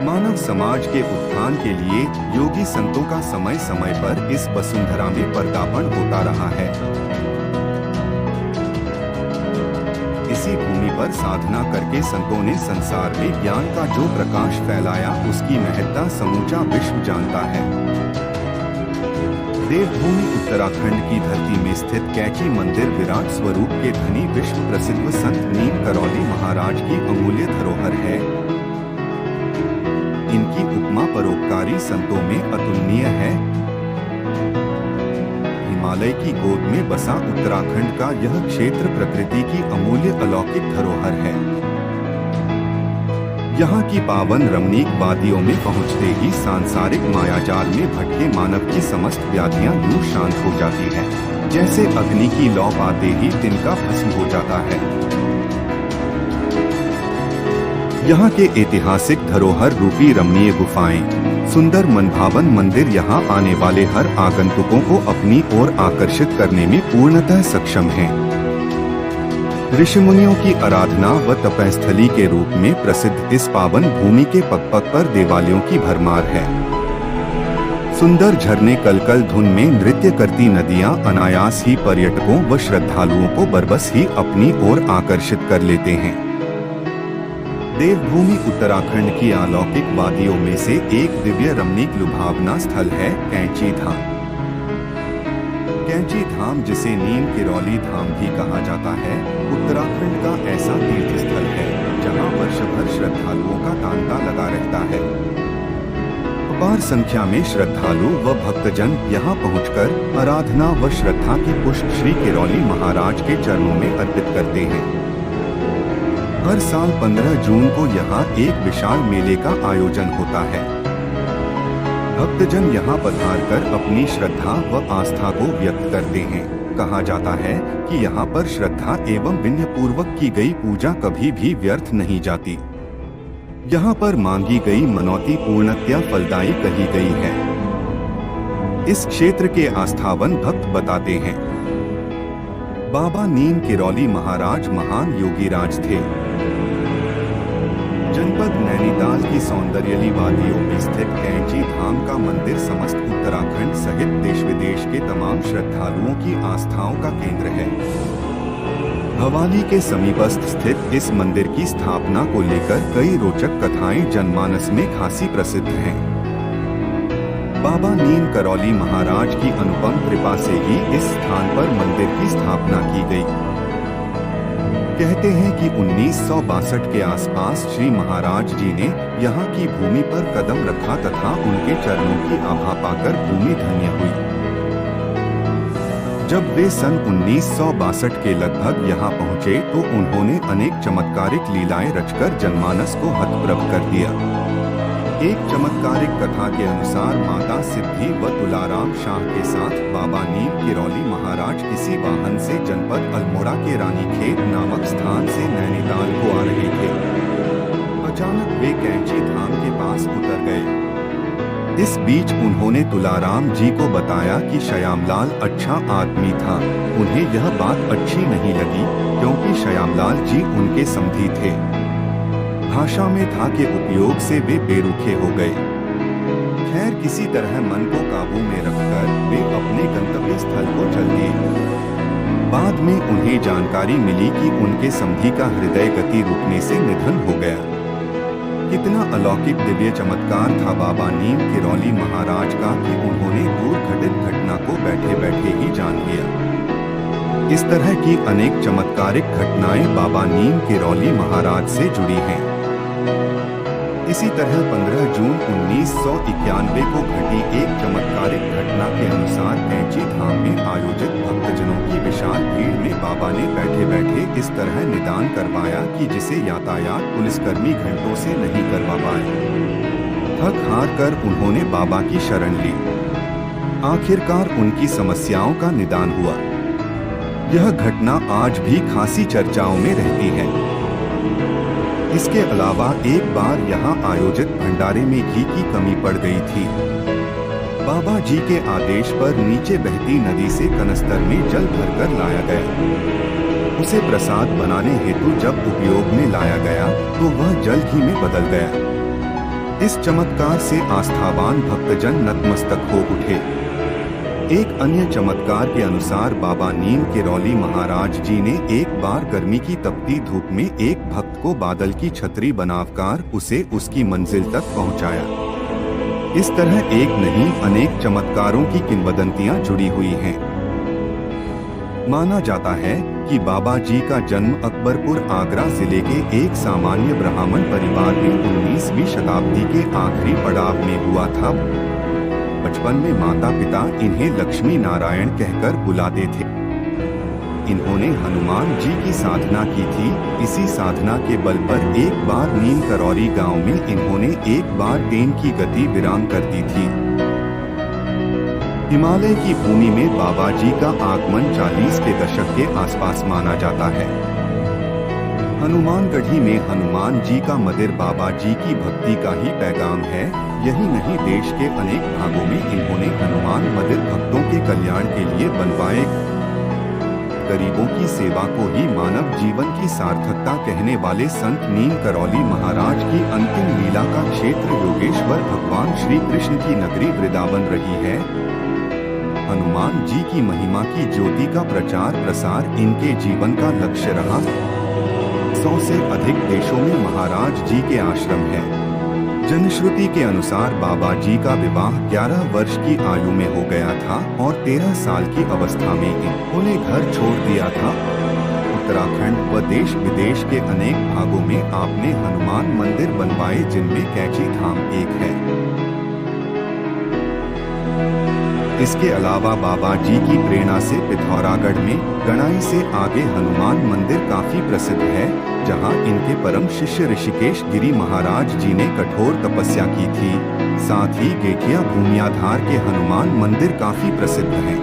मानव समाज के उत्थान के लिए योगी संतों का समय समय पर इस वसुंधरा में पदार्पण होता रहा है। इसी भूमि पर साधना करके संतों ने संसार में ज्ञान का जो प्रकाश फैलाया, उसकी महत्ता समूचा विश्व जानता है। देवभूमि उत्तराखंड की धरती में स्थित कैची मंदिर विराट स्वरूप के धनी विश्व प्रसिद्ध संत नीम करौली महाराज की अमूल्य धरोहर है। इनकी उपमा परोपकारी संतों में अतुलनीय है। हिमालय की गोद में बसा उत्तराखंड का यह क्षेत्र प्रकृति की अमूल्य अलौकिक धरोहर है। यहाँ की पावन रमणीक वादियों में पहुँचते ही सांसारिक मायाजाल में भटके मानव की समस्त व्याधियाँ यूं शांत हो जाती है, जैसे अग्नि की लौ पाते ही तिनका भस्म हो जाता है। यहाँ के ऐतिहासिक धरोहर रूपी रमणीय गुफाएं, सुंदर मनभावन मंदिर यहाँ आने वाले हर आगंतुकों को अपनी ओर आकर्षित करने में पूर्णतः सक्षम हैं। ऋषिमुनियों की आराधना व तपस्थली के रूप में प्रसिद्ध इस पावन भूमि के पग पग पर देवालयों की भरमार है। सुंदर झरने कलकल धुन में नृत्य करती नदियाँ अनायास ही पर्यटकों व श्रद्धालुओं को बरबस ही अपनी ओर आकर्षित कर लेते हैं। देवभूमि उत्तराखंड की अलौकिक वादियों में से एक दिव्य रमणीक लुभावना स्थल है कैंची धाम। कैंची धाम, जिसे नीम किरौली धाम भी कहा जाता है, उत्तराखंड का ऐसा तीर्थ स्थल है जहां वर्ष भर श्रद्धालुओं का तांता लगा रहता है। अपार संख्या में श्रद्धालु व भक्तजन यहां पहुंचकर आराधना व श्रद्धा के पुष्प श्री किरौली महाराज के चरणों में अर्पित करते हैं। हर साल 15 जून को यहाँ एक विशाल मेले का आयोजन होता है। भक्तजन यहाँ पधारकर अपनी श्रद्धा व आस्था को व्यक्त करते हैं। कहा जाता है कि यहाँ पर श्रद्धा एवं विनय पूर्वक की गई पूजा कभी भी व्यर्थ नहीं जाती। यहाँ पर मांगी गई मनौती पूर्णतया फलदायी कही गई है। इस क्षेत्र के आस्थावान भक्त बताते हैं, बाबा नीम किरौली महाराज महान योगीराज थे। जनपद नैनीताल की सौंदर्यली वादियों में स्थित कैंची धाम का मंदिर समस्त उत्तराखंड सहित देश विदेश के तमाम श्रद्धालुओं की आस्थाओं का केंद्र है। भवाली के समीपस्थ स्थित इस मंदिर की स्थापना को लेकर कई रोचक कथाएं जनमानस में खासी प्रसिद्ध हैं। बाबा नीम करौली महाराज की अनुपम कृपा से ही इस स्थान पर मंदिर की स्थापना की गई। कहते हैं कि 1962 के आसपास श्री महाराज जी ने यहाँ की भूमि पर कदम रखा तथा उनके चरणों की आभा पाकर भूमि धन्य हुई। जब वे सन 1962 के लगभग यहाँ पहुँचे तो उन्होंने अनेक चमत्कारिक लीलाएं रचकर जनमानस को हतप्रभ कर दिया। एक चमत्कारिक कथा के अनुसार माता सिद्धि व तुलाराम शाह के साथ बाबा नीम किरौली महाराज किसी वाहन से जनपद अल्मोड़ा के रानीखेत नामक स्थान से नैनीताल को आ रहे थे। अचानक वे कैंची धाम के पास उतर गए। इस बीच उन्होंने तुलाराम जी को बताया कि श्यामलाल अच्छा आदमी था। उन्हें यह बात अच्छी नहीं लगी क्योंकि श्यामलाल जी उनके समधी थे। भाषा में था के उपयोग से वे बेरुखे हो गए। खैर, किसी तरह मन को काबू में रखकर वे अपने गंतव्य स्थल को चल दिए। बाद में उन्हें जानकारी मिली कि उनके समधी का हृदय गति रुकने से निधन हो गया। कितना अलौकिक दिव्य चमत्कार था बाबा नीम किरौली महाराज का कि उन्होंने दूर घटित घटना को बैठे बैठे ही जान लिया। इस तरह की अनेक चमत्कारिक घटनाएं बाबा नीम किरौली महाराज से जुड़ी हैं। इसी तरह 15 जून 1991 को घटी एक चमत्कारिक घटना के अनुसार कैंची धाम में आयोजित भक्तजनों की विशाल भीड़ में बाबा ने बैठे बैठे इस तरह निदान करवाया कि जिसे यातायात पुलिसकर्मी घंटों से नहीं करवा पाए। थक हार कर उन्होंने बाबा की शरण ली। आखिरकार उनकी समस्याओं का निदान हुआ। यह घटना आज भी खासी चर्चाओं में रहती है। इसके अलावा एक बार यहाँ आयोजित भंडारे में घी की कमी पड़ गई थी। बाबा जी के आदेश पर नीचे बहती नदी से कनस्तर में जल भरकर लाया गया। उसे प्रसाद बनाने हेतु जब उपयोग में लाया गया तो वह जल घी में बदल गया। इस चमत्कार से आस्थावान भक्तजन नतमस्तक हो उठे। एक अन्य चमत्कार के अनुसार बाबा नीम केरौली महाराज जी ने एक बार गर्मी की तपती धूप में एक भक्त को बादल की छतरी बनाकर उसे उसकी मंजिल तक पहुंचाया। इस तरह एक नहीं अनेक चमत्कारों की किंवदंतियां जुड़ी हुई हैं। माना जाता है कि बाबा जी का जन्म अकबरपुर आगरा जिले के एक सामान्य ब्राह्मण परिवार में 19वीं शताब्दी के आखिरी पड़ाव में हुआ था। बचपन में माता पिता इन्हें लक्ष्मी नारायण कहकर बुलाते थे। इन्होंने हनुमान जी की साधना की थी। इसी साधना के बल पर एक बार नीम करौरी गांव में इन्होंने एक बार ट्रेन की गति विराम कर दी थी। हिमालय की भूमि में बाबा जी का आगमन 40 के दशक के आसपास माना जाता है। हनुमानगढ़ी में हनुमान जी का मंदिर बाबा जी की भक्ति का ही पैगाम है। यही नहीं, देश के अनेक भागों में इन्होंने हनुमान मंदिर भक्तों के कल्याण के लिए बनवाए। गरीबों की सेवा को ही मानव जीवन की सार्थकता कहने वाले संत नीम करौली महाराज की अंतिम लीला का क्षेत्र योगेश्वर भगवान श्री कृष्ण की नगरी वृंदावन रही है। हनुमान जी की महिमा की ज्योति का प्रचार प्रसार इनके जीवन का लक्ष्य रहा। 100 से अधिक देशों में महाराज जी के आश्रम है। जनश्रुति के अनुसार बाबा जी का विवाह 11 वर्ष की आयु में हो गया था और 13 साल की अवस्था में इन्होंने घर छोड़ दिया था। उत्तराखंड व देश विदेश के अनेक भागों में आपने हनुमान मंदिर बनवाए, जिनमें कैची धाम एक है। इसके अलावा बाबा जी की प्रेरणा से पिथौरागढ़ में गणाई से आगे हनुमान मंदिर काफी प्रसिद्ध है, जहां इनके परम शिष्य ऋषिकेश गिरी महाराज जी ने कठोर तपस्या की थी। साथ ही गेठिया भूमियाधार के हनुमान मंदिर काफी प्रसिद्ध है।